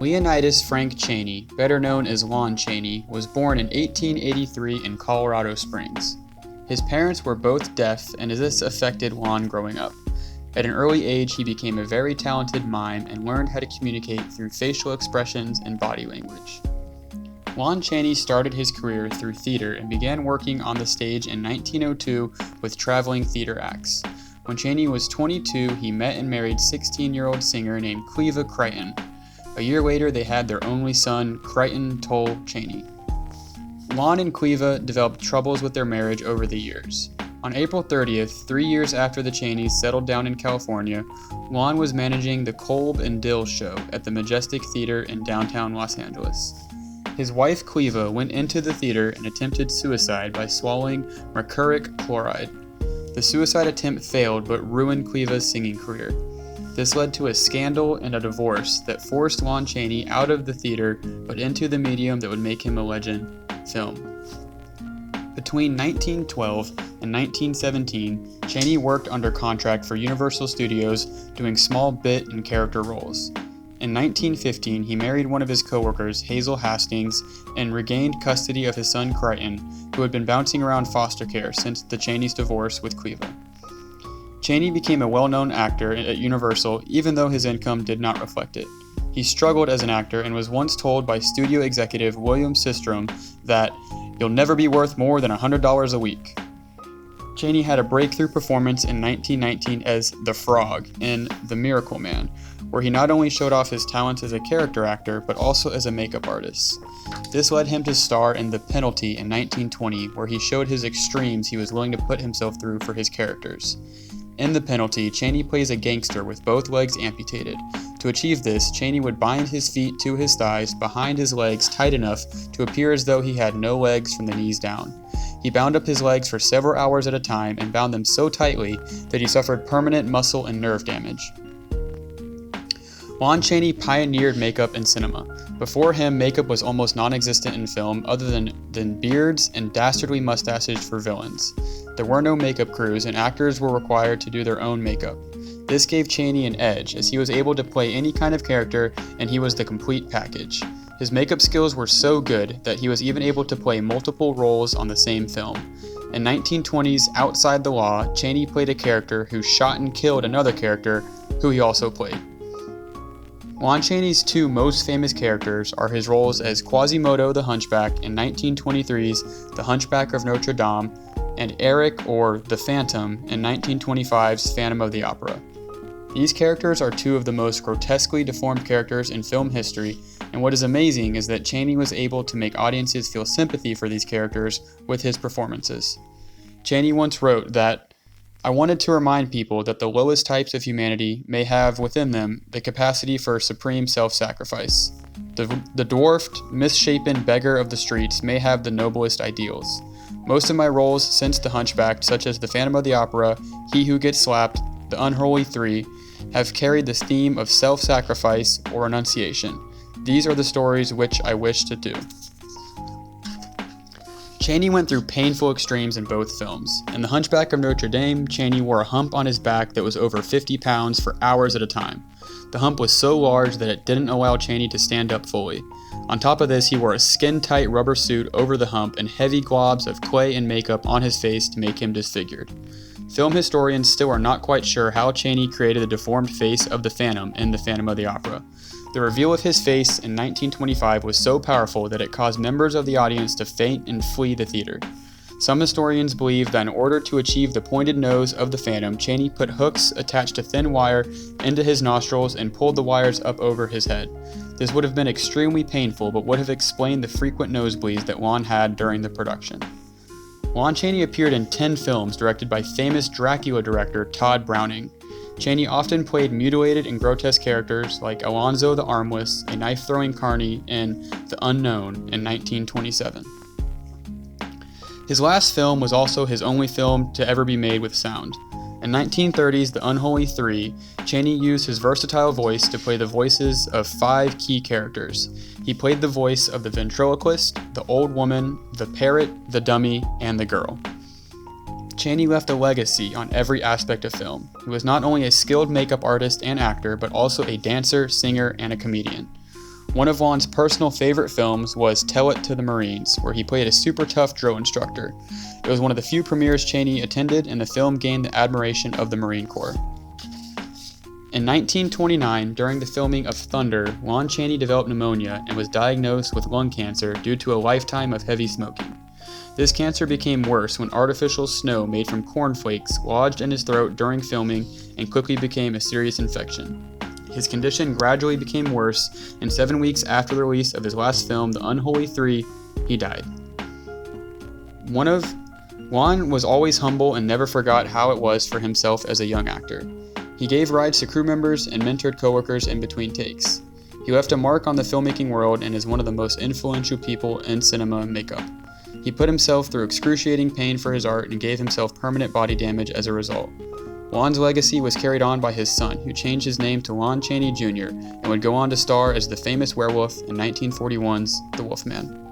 Leonidas Frank Chaney, better known as Lon Chaney, was born in 1883 in Colorado Springs. His parents were both deaf, and this affected Lon growing up. At an early age, he became a very talented mime and learned how to communicate through facial expressions and body language. Lon Chaney started his career through theater and began working on the stage in 1902 with traveling theater acts. When Chaney was 22, he met and married 16-year-old singer named Cleva Crichton. A year later, they had their only son, Crichton Toll Chaney. Lon and Cleva developed troubles with their marriage over the years. On April 30th, 3 years after the Cheneys settled down in California, Lon was managing the Kolb and Dill show at the Majestic Theater in downtown Los Angeles. His wife Cleva went into the theater and attempted suicide by swallowing mercuric chloride. The suicide attempt failed but ruined Cleva's singing career. This led to a scandal and a divorce that forced Lon Chaney out of the theater but into the medium that would make him a legend, film. Between 1912 and 1917, Chaney worked under contract for Universal Studios doing small bit and character roles. In 1915, he married one of his co-workers, Hazel Hastings, and regained custody of his son Crichton, who had been bouncing around foster care since the Cheneys' divorce with Cleva. Chaney became a well-known actor at Universal, even though his income did not reflect it. He struggled as an actor and was once told by studio executive William Systrom that, "You'll never be worth more than $100 a week." Chaney had a breakthrough performance in 1919 as the Frog in The Miracle Man, where he not only showed off his talents as a character actor, but also as a makeup artist. This led him to star in The Penalty in 1920, where he showed his extremes he was willing to put himself through for his characters. In The Penalty, Chaney plays a gangster with both legs amputated. To achieve this, Chaney would bind his feet to his thighs behind his legs tight enough to appear as though he had no legs from the knees down. He bound up his legs for several hours at a time and bound them so tightly that he suffered permanent muscle and nerve damage. Lon Chaney pioneered makeup in cinema. Before him, makeup was almost non-existent in film other than beards and dastardly mustaches for villains. There were no makeup crews, and actors were required to do their own makeup. This gave Chaney an edge, as he was able to play any kind of character, and he was the complete package. His makeup skills were so good that he was even able to play multiple roles on the same film. In 1920's Outside the Law, Chaney played a character who shot and killed another character who he also played. Lon Chaney's two most famous characters are his roles as Quasimodo the Hunchback in 1923's The Hunchback of Notre Dame and Eric, or the Phantom, in 1925's Phantom of the Opera. These characters are two of the most grotesquely deformed characters in film history, and what is amazing is that Chaney was able to make audiences feel sympathy for these characters with his performances. Chaney once wrote that, "I wanted to remind people that the lowest types of humanity may have within them the capacity for supreme self-sacrifice. The dwarfed, misshapen beggar of the streets may have the noblest ideals. Most of my roles since The Hunchback, such as The Phantom of the Opera, He Who Gets Slapped, The Unholy Three, have carried this theme of self-sacrifice or renunciation. These are the stories which I wish to do." Chaney went through painful extremes in both films. In The Hunchback of Notre Dame, Chaney wore a hump on his back that was over 50 pounds for hours at a time. The hump was so large that it didn't allow Chaney to stand up fully. On top of this, he wore a skin-tight rubber suit over the hump and heavy globs of clay and makeup on his face to make him disfigured. Film historians still are not quite sure how Chaney created the deformed face of the Phantom in The Phantom of the Opera. The reveal of his face in 1925 was so powerful that it caused members of the audience to faint and flee the theater. Some historians believe that in order to achieve the pointed nose of the Phantom, Chaney put hooks attached to thin wire into his nostrils and pulled the wires up over his head. This would have been extremely painful, but would have explained the frequent nosebleeds that Lon had during the production. Lon Chaney appeared in 10 films directed by famous Dracula director Todd Browning. Chaney often played mutilated and grotesque characters like Alonzo the Armless, a knife-throwing carny in The Unknown in 1927. His last film was also his only film to ever be made with sound. In 1930's The Unholy Three, Chaney used his versatile voice to play the voices of 5 key characters. He played the voice of the ventriloquist, the old woman, the parrot, the dummy, and the girl. Chaney left a legacy on every aspect of film. He was not only a skilled makeup artist and actor, but also a dancer, singer, and a comedian. One of Lon's personal favorite films was Tell It to the Marines, where he played a super tough drill instructor. It was one of the few premieres Chaney attended, and the film gained the admiration of the Marine Corps. In 1929, during the filming of Thunder, Lon Chaney developed pneumonia and was diagnosed with lung cancer due to a lifetime of heavy smoking. This cancer became worse when artificial snow made from cornflakes lodged in his throat during filming and quickly became a serious infection. His condition gradually became worse, and 7 weeks after the release of his last film, The Unholy Three, he died. Lon was always humble and never forgot how it was for himself as a young actor. He gave rides to crew members and mentored coworkers in between takes. He left a mark on the filmmaking world and is one of the most influential people in cinema makeup. He put himself through excruciating pain for his art and gave himself permanent body damage as a result. Lon's legacy was carried on by his son, who changed his name to Lon Chaney Jr. and would go on to star as the famous werewolf in 1941's The Wolfman.